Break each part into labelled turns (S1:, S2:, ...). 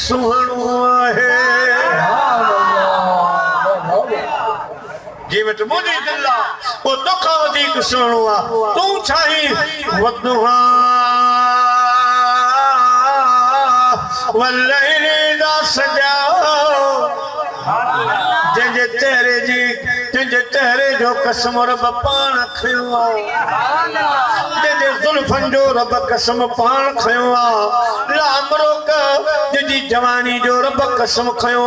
S1: सुहणो है जी वट मुझे दिला वो तोखा वधीक सुहणो आ तू छाई वदुहा वल्लैल दा सजा जंहिंजे चेहरे जो कसम रब पान खयो जंहिंजे ज़ुल्फ़नि जो रब कसम पान खयो ला अमरुक जंहिंजी जवानी जो रब कसम खयो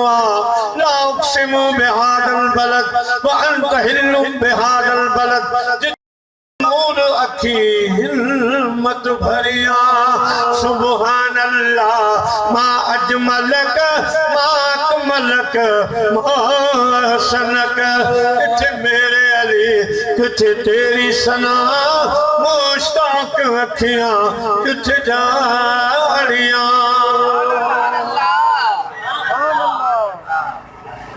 S1: ला उक़सिमु बिहादल बलद व अंत हिल्लु बिहादल बलद नूर अखी हिम्मत भरिया सुबहान अल्लाह मा अजमलक मा अकमलक मा हसनक किथे मेरे अली किथे तेरी सना मुश्ताक अखियां किथे जाड़ियां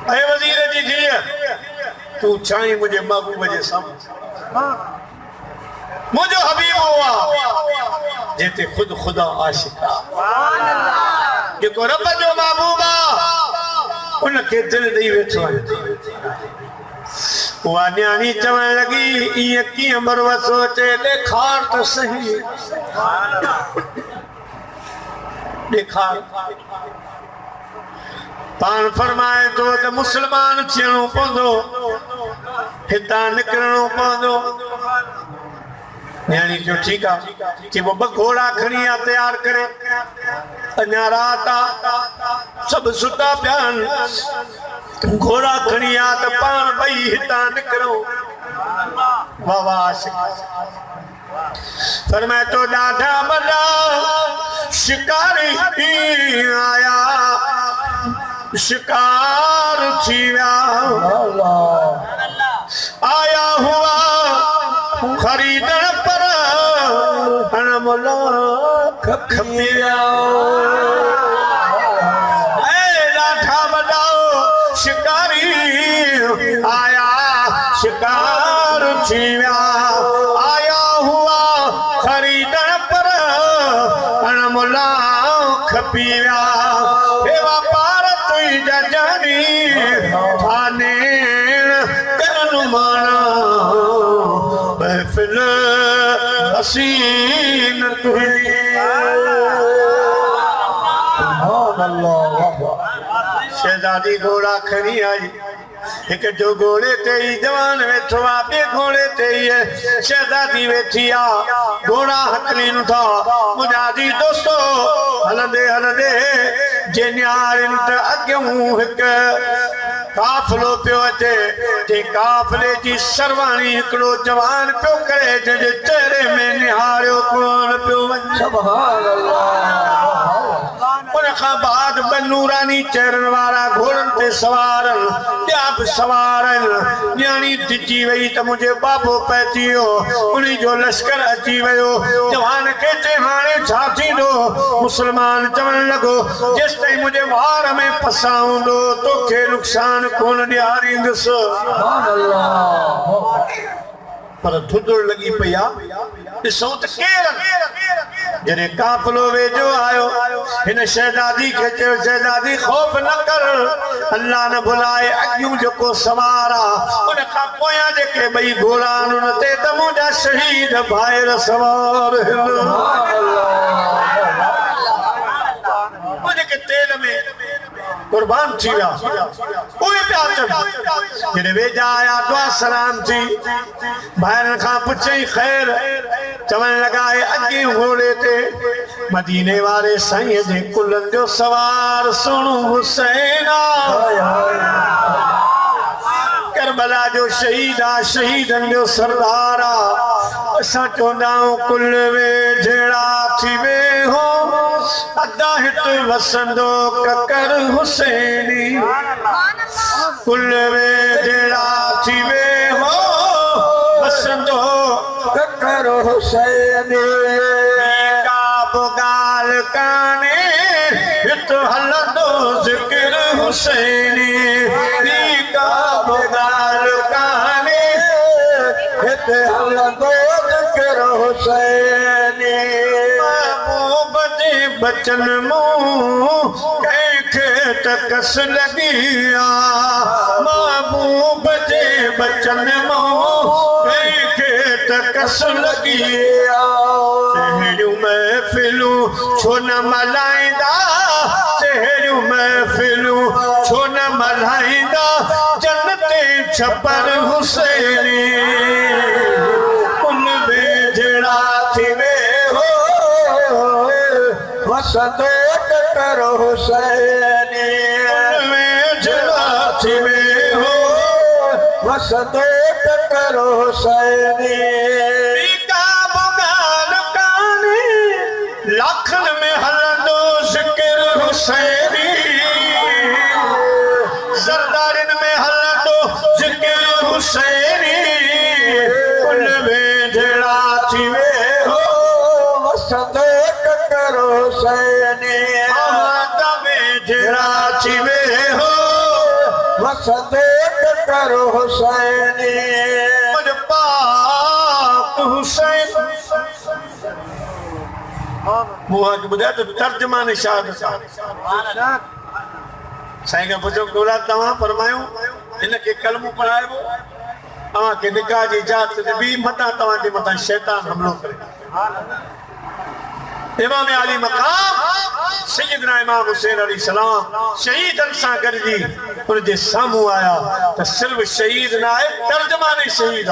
S1: ऐ वजीर जी धीअ तू छाई मुझे महबूब जे सामने मुझे हबीब हुआ जेते खुद खुदा आशिका जेको रब जो महबूबा उनके दिल दी वेठो हुआ न्याणी चवण लगी ये कीअं मरवा सोचे ॾेखार तो सही ॾेखार पान फरमाए तो त मुसलमान थियणो पवंदो हितां निकिरणो पवंदो न्याणी जो ठीक है कि वो घोड़ा खड़ी आ तैयार करे अन्या रात सब सुता प्यान घोड़ा खड़ी आ त पान भई हितां निकरो वाह आशिक फरमाए तो ॾाढा वॾा शिकारी आया शिकार थी विया आया हुआ खरीदण पर अनमोला खपिया ॾाढा वॾा शिकारी आया शिकार थी विया आया हुआ खरीदण पर अनमोला खपी विया हे वापार तुई जजानी थाने करन माना महफिल हसीन तुही शहजादी घोड़ा खड़ी आई एक जो घोड़े ते ही जवान वेठो आ बे घोड़े ते ही शहजादी वेठी आ घोड़ा हकलीन था मुजादी दोस्तो हलंदे हलंदे जे न्यारिन त अॻियों हिक काफिलो पियो अचे ते काफिले जी सरवाणी हिकिड़ो जवान पियो करे जंहिंजे चेहरे में निहारियो कोन पियो वञे सुभान अल्लाह उन खां बाद ॿ नूरानी चेहरनि वारा घोड़नि ते सवारनि ॿिया बि सवारनि न्याणी धिजी वई त मुंहिंजो बाबो पइजी वियो उन्ही जो लश्कर अची वियो जवान खे चई हाणे छा थींदो मुस्लमान चवण लॻो जेसि ताईं मुंहिंजे वार में फसा हूंदो तोखे नुक़सान कोन ॾियारींदुसि पर धुदड़ लगी पई ॾिसो त केरु जॾहिं काफ़िलो वेझो आयो हिन शहजादी खे चयो शहजादी खौफ़ न कर अल्लाह न भुलाए अॻियूं जेको सवार आहे उन खां पोयां जेके ॿई घोड़ा आहिनि उन ते त मुंहिंजा शहीद भाइर सवार जेके तेल में कुर्बान थी विया उहे पिया अचनि जॾहिं वेझा आया दुआ सलाम थी भाइरनि खां पुछई ख़ैर चवण लॻा अॻे घोड़े ते मदीने वारे साईं जे कुलनि जो सवार सुहिणो हुसैन करबला जो शहीद आहे शहीदनि जो सरदार आहे असां चवंदा आहियूं कुल वेझड़ा थी वेहो अदा हित वसंदो ककर हुसैनी कुल वेझड़ा थी वेहो वसंदो ककर हुसैनी का बुगाल काने हित हलंदो ज़िक्र हुसैनी का बुगाल काने हित हलंदो ज़िक्र हुसैनी महबूब जे बचन मुंह तकस लगिया महबूब जे बचन के तकस लगिया चेहरियूं महफिलूं छो न मल्हाईंदा चेहरियूं महफिलूं छो न मल्हाईंदा जन्नते छपर हुसैनी उन वेझड़ा थी वे हो वसंदो करो हुसैनी उन वेझड़ा थी वे हो वसंदो करो हुसैनी लाखन में हलंदो ज़िक्र हुसैनी सरदारन में हलंदो ज़िक्र हुसैनी उन वेझड़ा थी वे हो वसंदो करो हुसैनी आदा वेझड़ा थी वे हो वसंदो करो हुसैनी मुझ पाक हुसैन मुआ के बुधा तो तर्जमान शाद साईं का पुछो गोला तवा फरमायो इनके कलमो पढ़ायो तवा के निकाह जी इजाजत बी मता तवा के मता शैतान हमलो करे इमाम अली मकाम सैयदना इमाम हुसैन अलैहि सलाम शहीदन सा गरजी उन जे सामू आया तो सिर्फ शहीद ना है तर्जमान शहीद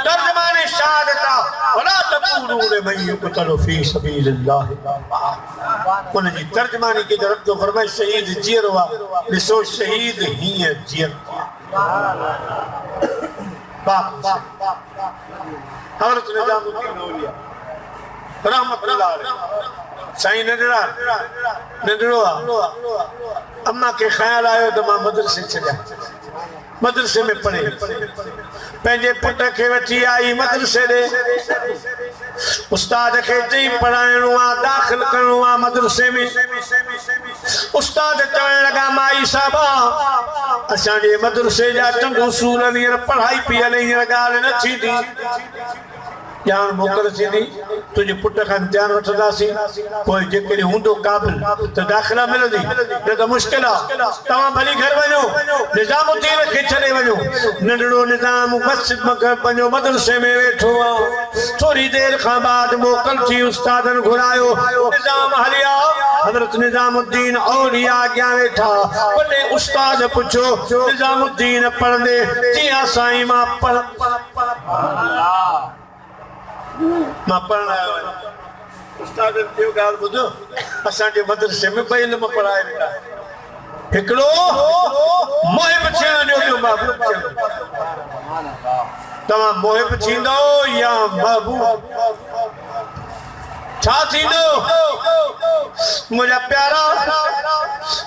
S1: तर्जमान शहादत वला तकूलू लिमन युक़तलु फी सबीलिल्लाह उन जी तर्जमानी के तरफ तो फरमाए शहीद जीरवा ॾिसो शहीद हीअं जीर हज़रत निज़ामुद्दीन औलिया रहमतुल्लाह अलैह साईं नंढड़ो अम्मा के ख्याल आयो तो मां मदरसे छॾिया मदरसे में पढ़े पंहिंजे पुट खे वठी आई मदरसे ॾे उस्ताद खे चई पढ़ाइणो आहे दाख़िल करणो आहे मदरसे में उस्ताद चवण लॻा माई साहबा असांजे मदरसे जा चङो उसूल हींअर पढ़ाई पई हले हींअर ॻाल्हि न थींदी जान मोकल थींदी तुझे पुट खां ध्यानु वठंदासीं पोइ जेकॾहिं हूंदो क़ाबिल त दाख़िला मिलंदी न त मुश्किल आहे तव्हां भली घर वञो निज़ामुद्दीन खे छॾे वञो नंढड़ो निज़ाम मस्जिद पंहिंजो मदरसे में वेठो आहे थोरी देरि खां बाद मोकल थी उस्तादनि घुरायो निज़ाम हलिया हज़रत निज़ामुद्दीन औलिया अॻियां वेठा वॾे उस्ताद पुछो निज़ामुद्दीन पढ़ंदे जी हा साईं मां पढ़ मां पढ़ण आयो आहियां उस्ताद जो ॻाल्हि ॿुधो असांजे मदरसे में ॿई इल्म पढ़ाए वेंदा हिकिड़ो मुहिब थियण जो ॿियो महबूब थियण तव्हां मुहिब थींदो या महबूब छा थींदो मुंहिंजा प्यारा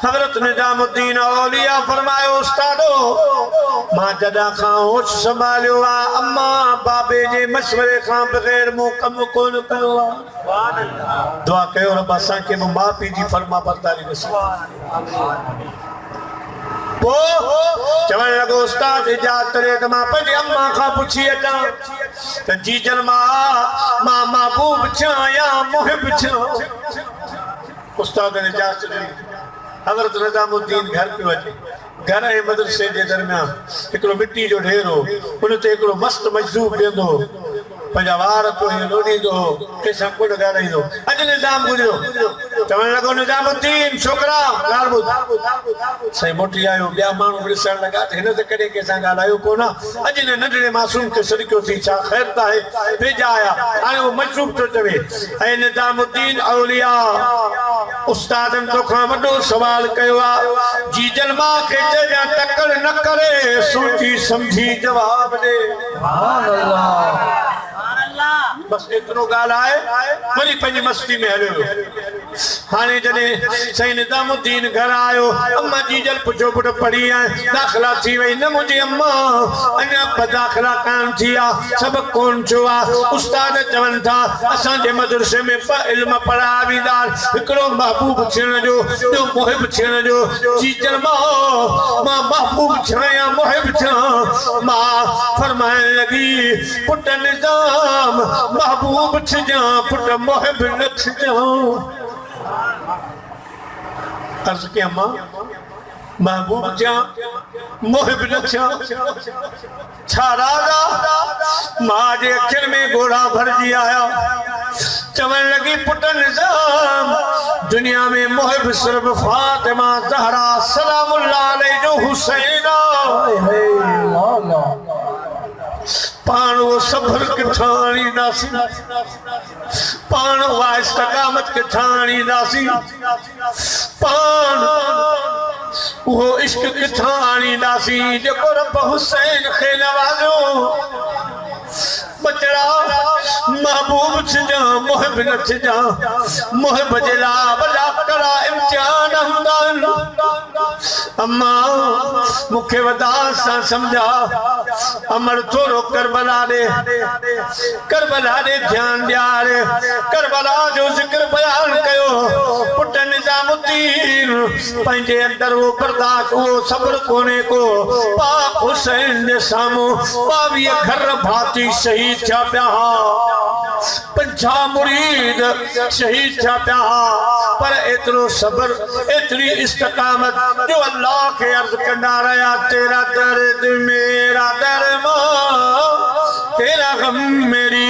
S1: हज़रत निज़ामुद्दीन औलिया फरमायो उस्तादो मां जॾहिं खां होश संभालियो आहे अम्मा बाबे जे मशवरे खां बग़ैर मूं कमु कोन कयो आहे दुआ कयो रब असांखे बि माउ पीउ जी फर्मा बरदारी नसीब चवण लॻो उस्ताद इजाज़त ॾे त मां पंहिंजी अम्मा खां पुछी अचां त जीजन मां महबूब थियां या मुहिब थियां उस्ताद ने इजाज़त ॾिनी हज़रत निज़ामुद्दीन घर पियो अचे घर ऐं मदरसे जे दरमियान हिकिड़ो मिट्टी जो ढेर हो उन ते हिकिड़ो मस्तु मजदूर वेंदो पंहिंजा वार पियो लोॾींदो कंहिंसां कुॾ ॻाल्हाईंदो अॼु निज़ाम गुज़रियो चवण लॻो निज़ामुद्दीन छोकिरा ॻाल्हि ॿुध साईं मोटी आयो ॿिया माण्हू ॾिसण लॻा त हिन त कॾहिं कंहिंसां ॻाल्हायो कोन अॼु हिन नंढड़े मासूम खे सॾिकियो थी छा ख़ैर त आहे वेझा आया हाणे उहो मशरूब थो चवे ऐं निज़ामुद्दीन औलिया उस्तादनि तोखां वॾो सुवाल कयो आहे जीजन मां खे चइजां तकड़ न करे सोची सम्झी जवाब ॾे बस इतनो ॻाल्हि आहे वरी पंहिंजी मस्ती में हलियो हाणे जॾहिं साईं निज़ामुद्दीन घर आयो अम्मा जीजल पुछो पुट पढ़ी आहे दाख़िला थी वई न मुंहिंजी अम्मा अञा दाख़िला कान थी आहे सभु कोन थियो आहे उस्ताद चवनि था असांजे मदरसे में ॿ इल्म पढ़ाया वेंदा हिकिड़ो महबूब थियण जो ॿियो मुहिब थियण जो जीजल मां महबूब थियां या मुहिब थियां मां फरमाइण लॻी पुट निज़ाम महबूब थिजां पुट मुहिब न थिजां अर्ज किया मां महबूब जा मोहिब न छा राजा मां जे अखियुनि में गोड़ा भरजी आया चवण लगी पुट निज़ाम दुनिया में मोहिब सिर्फ फातिमा ज़हरा सलामुल्लाह अलैहि जो हुसैन पान वो सब्र किथां आणींदासीं पान उहा इस्तक़ामत किथां आणींदासीं पान वो इश्क किथां आणींदासीं जेको रब हुसैन खे नवाज़ो बचड़ा महबूब छजा मोहिब न छजा मोहिब जे लाइ वॾा कड़ा इम्तिहान हूंदा आहिनि अम्मा मूंखे वॾा सां सम्झा अमर थोरो करबला ॾे ध्यानु ॾियारे करबला जो ज़िक्र बयान कयो पुट निज़ामुद्दीन पंहिंजे अंदरि उहो बर्दाश्त उहो सब्र कोन्हे को पाक हुसैन जे साम्हूं 22 घर भाती शहीद थिया पिया 50 मुरीद शहीद थिया पिया पर एतिरो सब्र एतिरी इस्तक़ामत जो अल्लाह खे अर्ज़ कंदा रहिया तेरा दर्द मेरा दरमान तेरा गम मेरी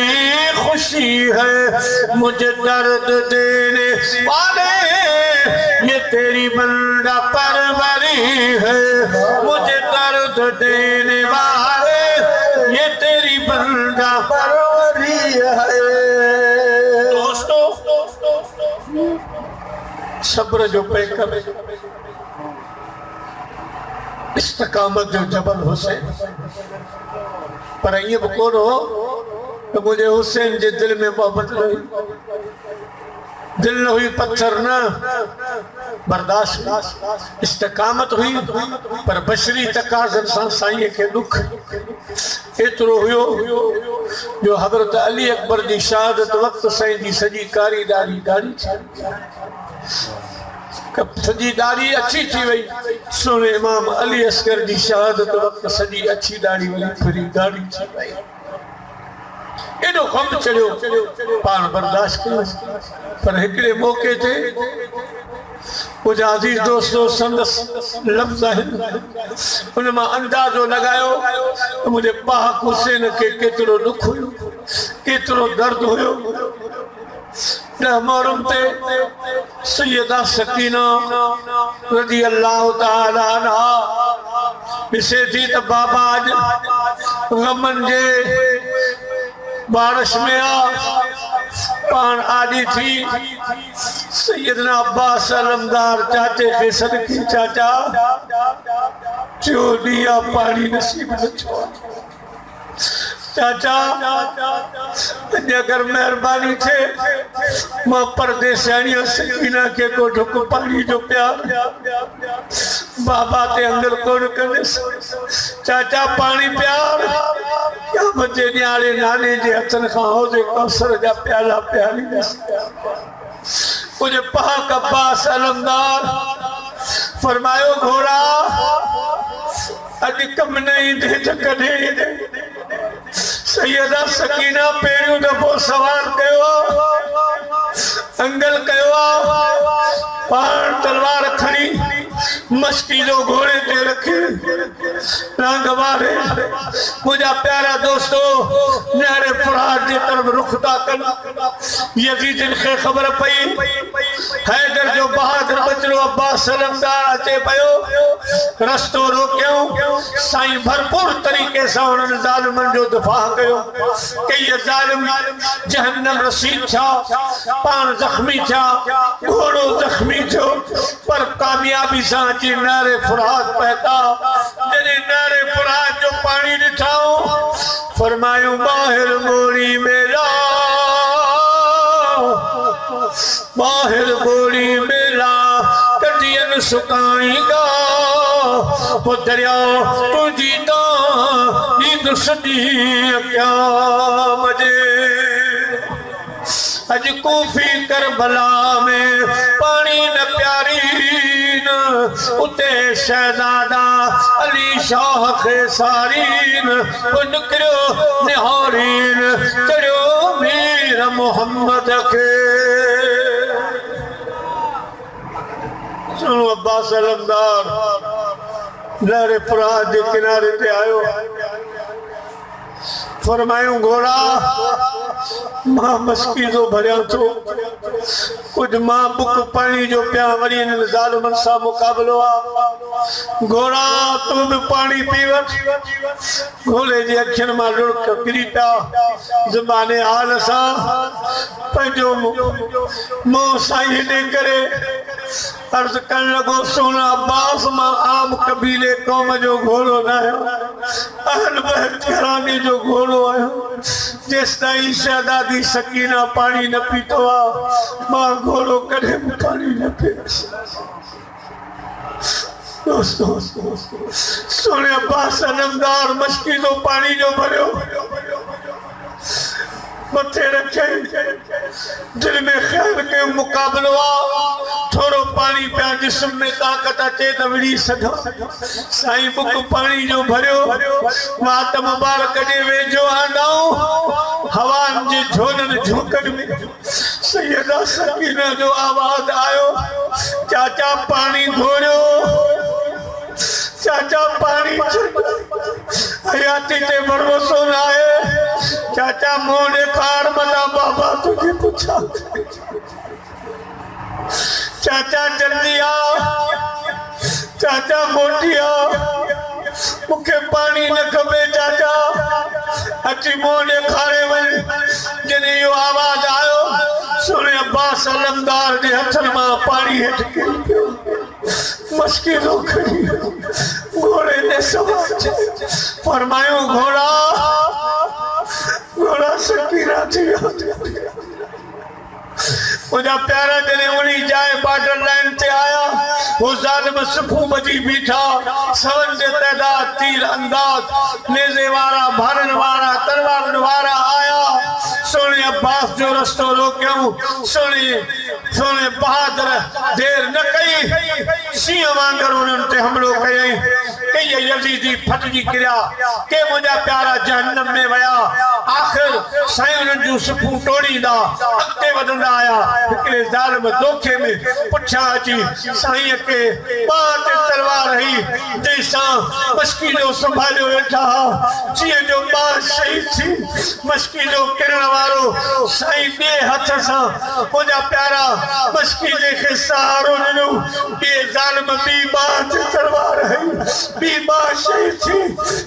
S1: खुशी है मुझे दर्द देने वाले ये तेरी बंदा परवरी है मुझे दर्द देने वाले ये तेरी बंदा परवरी है दोस्तों सब्र जो पैकर इस्तक़ामत जो जबल हुसैन पर ये कोन हो तो मुझे हुसैन जे दिल में मोहब्बत रही दिल न हुई पत्थर न बर्दाश्त इस्तक़ामत हुई पर बशरी तकाज़न सां साईं खे दुख एतिरो हुयो जो हज़रत अली अकबर जी शहादत वक़्तु साईं जी सॼी कारी दाढ़ी सॼी दाढ़ी अछी थी वई सुने इमाम अली असगर जी शहादत वक़्तु सॼी अछी दाढ़ी वली फिरी दाढ़ी थी वई एॾो ग़म चढ़ियो पाण बर्दाश्त कयो पर हिकिड़े मौक़े ते मुंहिंजा अज़ीज़ दोस्तो संदसि लफ़्ज़ आहिनि उन मां अंदाज़ो लॻायो मुंहिंजे पाक हुसैन खे केतिरो ॾुख हुयो केतिरो दर्द हुयो मुहर्रम ते सैयदा सकीना रज़ी अल्लाह ताला अन्हा ॾिसे थी त बाबा गमन जे बारिश में पान आदि थी सैयदना अब्बास अलमदार चाचे के सदके चाचा चोदिया पानी नसीब न छो चाचा अगर मेहरबानी थे मां परदेसाणी सकीना के को ढुक पानी जो प्यार बाबा ते अंदर कोन कंदे चाचा पानी प्यार क्या बचे न्यारे नाने जे हथन खां होजे कौसर जा प्याला प्याली मुझे पाक अब्बास अलमदार फरमायो घोड़ा अॼु कम नहीं दे त कॾहिं दे सैयदा सकीना पहिरियों दफ़ो सवार कयो अंगल कयो पाण तलवार खणी मस्ती जो घोड़े ते रखे रंग वारे मुझा प्यारा दोस्तों न्यारे फराज की तरफ रुख था कन यजीद खे खबर पई हैदर जो बहादुर बचड़ो अब्बास अलमदार अचे पयो रस्तो रोकियो साईं भरपूर तरीके से उन्हनि ज़ालिमनि जो दिफ़ा कयो कई ज़ालिम जहन्नम रसीद था पान जख्मी था घोड़ो जख्मी थियो पर कामयाबी से अची नारे फुरात पहता जॾहिं नारे फुरात जो पानी ॾिठाऊं फरमायूं ॿाहिर ॿोड़ी मेला ॿाहिर ॿोड़ी मेला कॾहिं सुकाईंदा वो दरिया तुझी नींद सदी क़याम जे अज कूफी करबला में पानी न प्यारी न उते शहजादा अली शाह खे सारीन निकरियो निहारीन चढ़ियो मीर मोहम्मद खे सुनो अब्बास अलमदार लहरे फुरात के किनारे पे आयो फरमायूं घोड़ा मां मस्की जो भरिया तो कुछ मां बुक पानी जो पिया वरी इन ज़ालिमन सा मुकाबलो आ घोड़ा तू भी पानी पी वठ घोड़े जी अखियन मां रुड़क किरी पिया ज़बाने हाल सा पंहिंजो मुंह साईं ॾे करे अर्ज़ करण लॻो सोना अब्बास मां आम कबीले कौम जो घोड़ो न आहियो अहल बैत घराने जो घोड़ो आहियो जेस ताईं शहज़ादी सकीना पानी न पीतो आ मां घोड़ो कॾहिं बि पानी न पीअसि दोस्तों सोने अब्बास अलमदार मस्की जो पानी जो भरियो मथे रखे दिल में ख्याल के मुकाबलो थोड़ो पानी पिया जिस्म में ताकत अचे त विड़ी सघां साईं बुक पानी जो भरियो वात मुबारक जे वेझो आंदाऊं हवान जे झोलनि झोंकनि में सैयदा सकीना जो आवाज आयो चाचा पानी घोरियो चाचा पानी हयाती ते भरोसो न आहे चाचा मुंह ॾेखार मना बाबा तुझे पूछा चाचा जल्दी आ चाचा मोटी आ मुखे पानी न खपे चाचा अची मुंह ॾेखारे वञ जॾहिं इहो आवाज़ आयो सुने अब्बास अलमदार जे हथनि मां पाणी हेठि किरी पियो मस्की रो खड़ी घोड़े ने सवार फरमायो घोड़ा घोड़ा सकीना थी मुझा प्यारा जने उनी जाए बॉर्डर लाइन ते आया वो जालिम सुखू बजी बीठा सवन जे तैदाद तीर अंदाज नेज़े वारा भारन वारा तलवार वारा आया सोने अब्बास जो रस्तो रोक्यूं सोने बहादुर देर न कई सिंह वांगर उन्हनि ते हमलो कयई कई यजीदी फटजी किरिया के मुझा प्यारा जहन्नम में वया आखिर साईं उन्हनि जूं सुखूं टोड़ींदा अॻिते वधंदा आया हिकिड़े ज़ालिम धोखे में पुठियां अची साईं के बाह ते तलवार हई जंहिंसां मस्की जो संभालियो वेठा जीअं जो बाह शहीद थी मस्की जो किरण वारो साईं ॿिए हथ सां मुंहिंजा प्यारा मस्की जे सहारो ॾिनो ॿिए ज़ालिम ॿी बाह ते तलवार हई ॿी बाह शहीद थी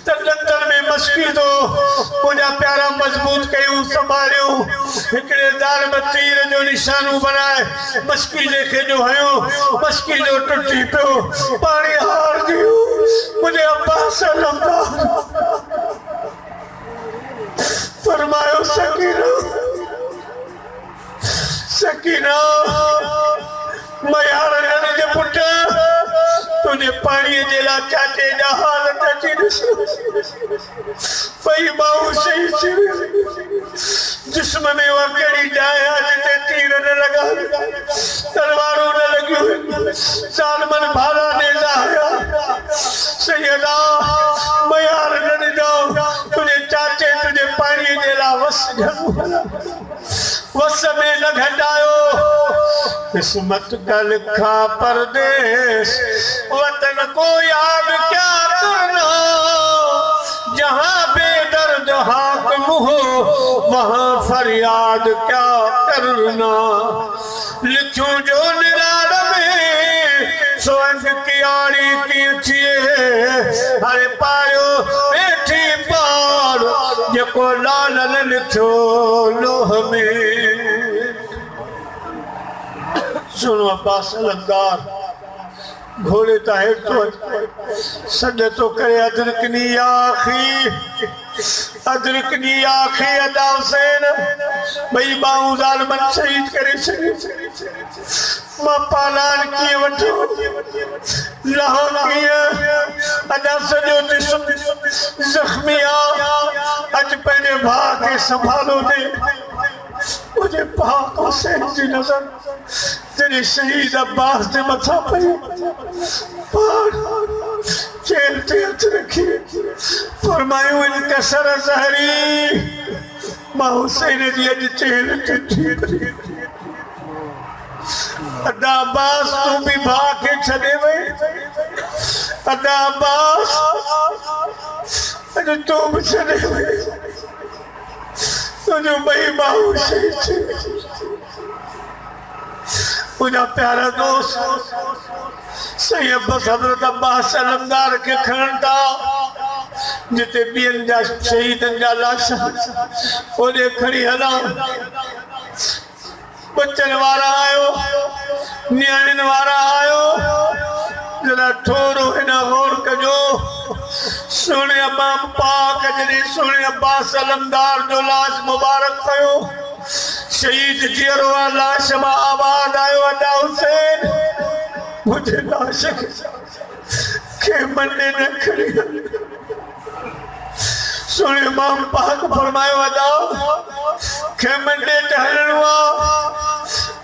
S1: त ॾंदनि में मस्की जो मुंहिंजा प्यारा मजबूत कयूं संभालियो हिकिड़े ज़ालिम तीर जो निशानो बनाए मस्की जे जो हयो मस्की जो टुटी पियो पानी हार गयो मुझे अब्बास अलमदार फरमायो सकीना मयार जे पुट तुझे पानी जे ला चाचे जा हालत अची पई बाहू सही जिस्म में वो कड़ी जाए जिते तीर न लगा तलवारों न लगी सालमन भाला ने जाया सैयदा मयार न जाओ तुझे चाचे तुझे पानी जे ला वस में न घटायो किस्मत का लिखा परदेश वतन को याद क्या करना जहाँ बेदर्द हाकिम हो वहाँ फरियाद क्या करना लिखूं जो निराल में स्वर्ग की आड़ी की थिए हरे पायो बैठी पार जेको लाल न लिखो लोह में सुनो अब्बास अलमदार घोड़े ता हेठ तो सॾ तो करे अदरकनी आखी अदा हुसैन भई बाहूं ज़ालिमन शहीद करे छॾी मां पालान कीअं वठी लहो कीअं अदा सॼो जिस्म ज़ख्मी आ अॼु पंहिंजे भाउ खे संभालो दे मुझे पाक हुसैन जी नजर तेरी शहीद अब्बास ने मथा पई चेल ते हथ रखी फरमायो इनका सर ज़हरी मां हुसैन जी अॼु चेल ते अदा अब्बास तू भी भाग के छड़े वे अदा अब्बास अजो तू भी छड़े वे तुझो बई बाहू मुझा प्यारा दोस्त सही अब्बास हजरत अब्बास अलमदार के खण था जिते बियन जा शहीदन जा लाश ओने खड़ी हला बच्चन वारा आयो न्याणिन वारा आयो जरा थोरो हिना गौर कजो सोने अब्बाम पाक जने सोने अब्बास अलमदार जो लाश मुबारक कयो शहीद जीरो लाश मा आवाज आयो अदा हुसैन मुझे लाश के मन्ने न खड़ी सोने इमाम पाक फरमायो अदा खेमंडे टहलवा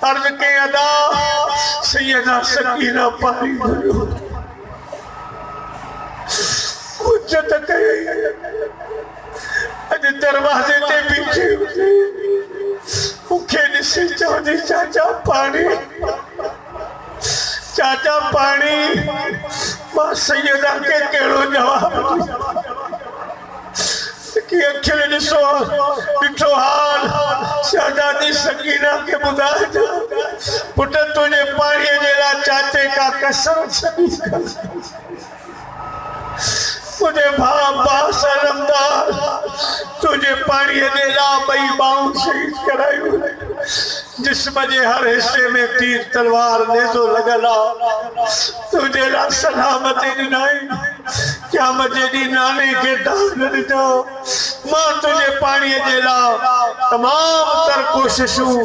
S1: अर्ज के अदा सैयदा सकीना पानी भरो उज्जत कई अज दरवाजे ते पीछे मुखे निसी चौधी चाचा पानी मां सैयदा के केड़ो जवाब कि अखिल ॾिसो ॾिठो हाल शहजादी सकीना के ॿुधाए पुट तुझे पाणीअ जे लाइ चाचे का कसम छॾी मुझे भाउ अब्बास अलमदार तुझे पाणीअ जे लाइ ॿई ॿाहूं शहीद करायूं जिस्म जे हर हिस्से में तीर तलवार नेज़ो लॻल आहे तुझे लाइ सलामती ॾिनाई क्या मुझे दी नाने के दान ॾिनो मां तुझे पाणीअ जे लाइ तमाम तर कोशिशूं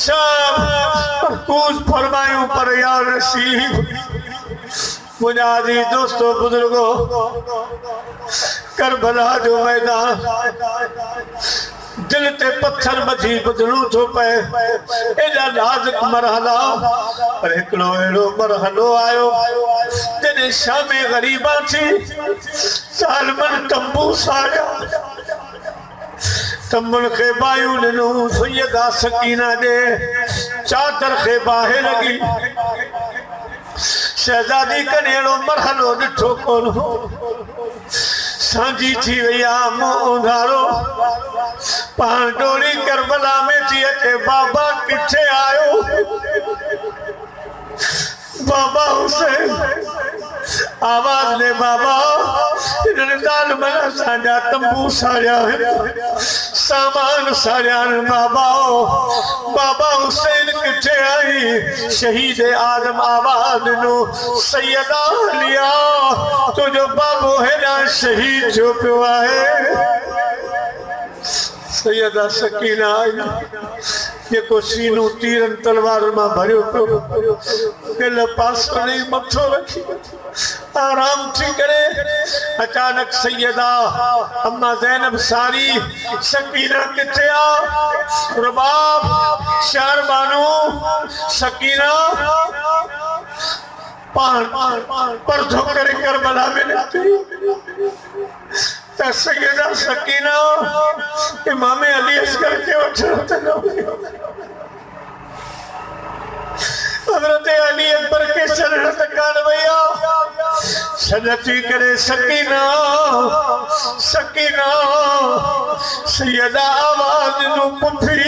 S1: सब कूज फरमायूं पर यार नसीब मुझा जी दोस्तों बुजुर्गो करबला जो मैदान दिल ते पत्थर बधी बदलू थो पे एडा नाज़ुक मरहला पर हिकड़ो एड़ो मरहलो आयो जने शामे गरीबा थी सालमन तंबू साया तंबुन के बायू ॾिनो सैयदा सकीना दे चादर के बाहे लगी शहजादी कनेड़ो मरहलो ॾिठो कोन सांझी थी वई आ मुंहुं उंधारो पाण डोरी करबला में थी अचे बाबा किथे आयो बाबा हुसैन आवाज ने बाबा इन्होंने दाल मना साझा तंबू साझा सामान साझा बाबा बाबा हुसैन किथे आई शहीद आजम आवाज नो सैयदा लिया तुझो बाबो है ना शहीद जो पियो है सैयदा सकीना जेको सीनू तीरन तलवार मां भरियो पियो दिल पासो नहीं मथो रखी आराम थी करे अचानक सैयदा अम्मा ज़ैनब सारी सकीना किथे आ रुबाब शार बानो सकीना पर्दो करे करबला में निकली सैयदा सकीना इमाम अली असगर के वठो हजरत अली अकबर के शरण तकान भैया सजती करे सकीना सकीना सैयदा आवाज नु पुठी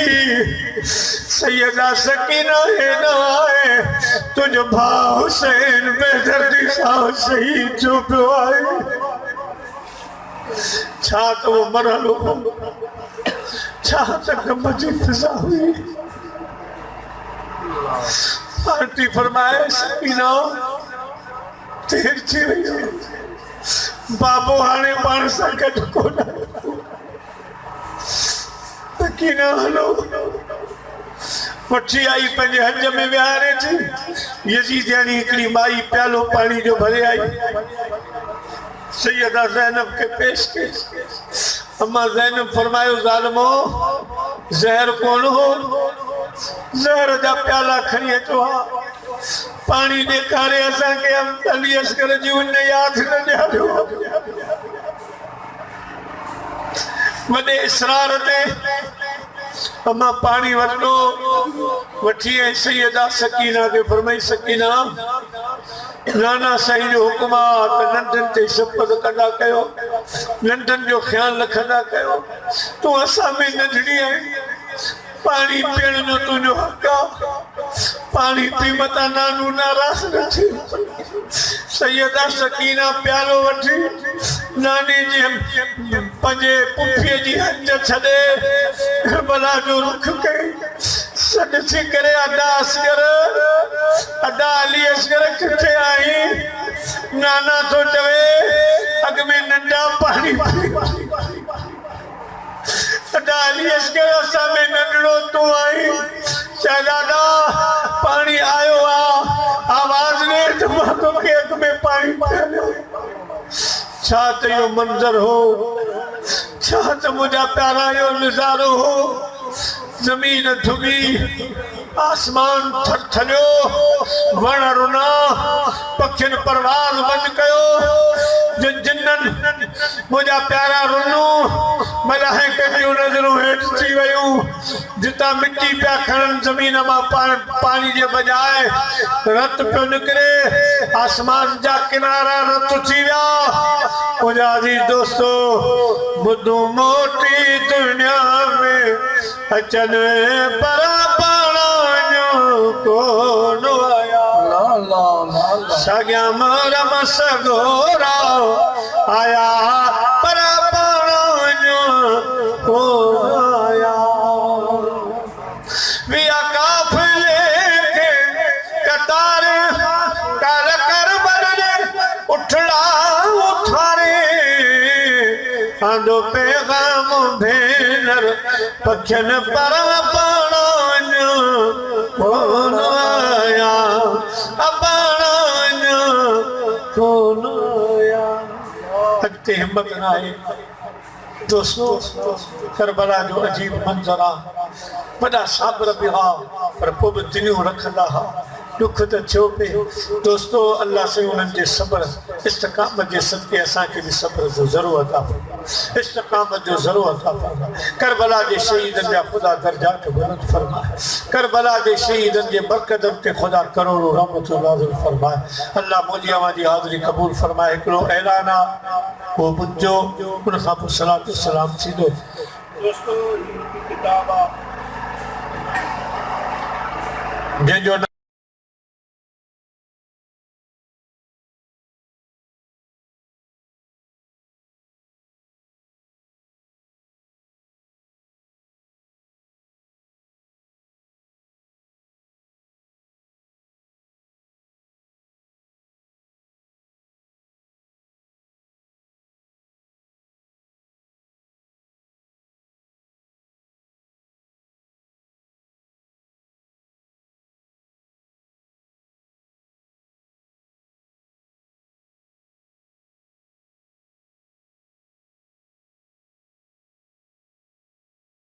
S1: सैयदा सकीना है ना है तुझ भा हुसैन बेदर्दी सा शहीद जो पियो आए छा तो वो मरहलो छा तक मजी फिजा हुई आंटी फरमाए सकीना देर थी वई बाबो हाणे पाण सां गॾु कोन सकीना हलो वठी आई पंहिंजे हज में विहारे थी यजीदियानी हिकिड़ी माई प्यालो पानी जो भरे आई सैयदा ज़ैनब के पेश के अम्मा ज़ैनब फरमायो ज़ालिमो ज़हर कौन हो ज़हर जा प्याला खणी अचो पानी ॾेखारे असांखे अली असगर जी उन यादि न ॾियारियो वॾे इसरार ते अम्मा पानी वठो वठी आई सैयदा सकीना के फरमाई सकीना नाना साईं जो हुकुम आहे त नंढनि ते शपथ कंदा कयो नंढनि जो ख़्यालु रखंदा कयो तूं असां में नंढड़ी आहीं पानी पीअण जो तुंहिंजो हक़ आहे पानी पी मता नानू नाराज़ न थी सैयदा सकीना प्यालो वठी नानी जी पंहिंजे पुफीअ जी हंज छॾे भला जो रुख कई सॾ थी करे अदा अली असगर किथे आई नाना थो चवे अॻ में नंढा पानी अदा अली असगर असां में नंढड़ो तूं आई शहजादा पानी आयो आवाज़ ने तो मां तोखे अॻ में पानी पियो छा त इहो मंज़र हो छा त मुंहिंजा प्यारा जो नज़ारो हो ज़मीन धुबी आसमान थरथलियो वण रुना पखियुनि परवाज़ बंदि कयो जिन्ननि मुंहिंजा प्यारा रुनू मलाइका जूं नज़रूं हेठि थी वियूं जितां मिटी पिया खणनि ज़मीन मां पानी जे बजाए रत पियो निकिरे आसमान जा किनारा रत थी विया मुंहिंजा अज़ीज़ दोस्तो ॿुधूं मोटी दुनिया में अचनि पर कोन आया साॻियां मरम सगोरा आया पर कोन आया विया काफ़िले खे कतार कर कर बदले उठड़ा उथारे आंदो पैगाम भेनर पखियुनि पर कोन आया कोन आया अॻिते हिम्मत न आहे दोस्तों करबला जो अजीब मंज़र आहे वॾा साबर बि हा पर पोइ बि दिलियूं रखंदा हा दुख त थियो पिए दोस्तो अल्लाह से उन्हनि जे सब्र इस्तक़ामत जे सदके असांखे बि सब्र जो ज़रूरु अता फरमा इस्तक़ामत जो ज़रूरु अता फरमा करबला जे शहीदनि जा ख़ुदा दर्जात बुलंद फरमाए करबला जे शहीदनि जे बरकतनि ते ख़ुदा करोड़ो रहमत नाज़िल फरमाए अल्लाह मुंहिंजी अवां जी हाज़िरी क़बूल फरमाए हिकिड़ो ऐलान आहे उहो ॿुधिजो उन खां पोइ सलात सलाम थींदो दोस्तो किताब आहे जंहिंजो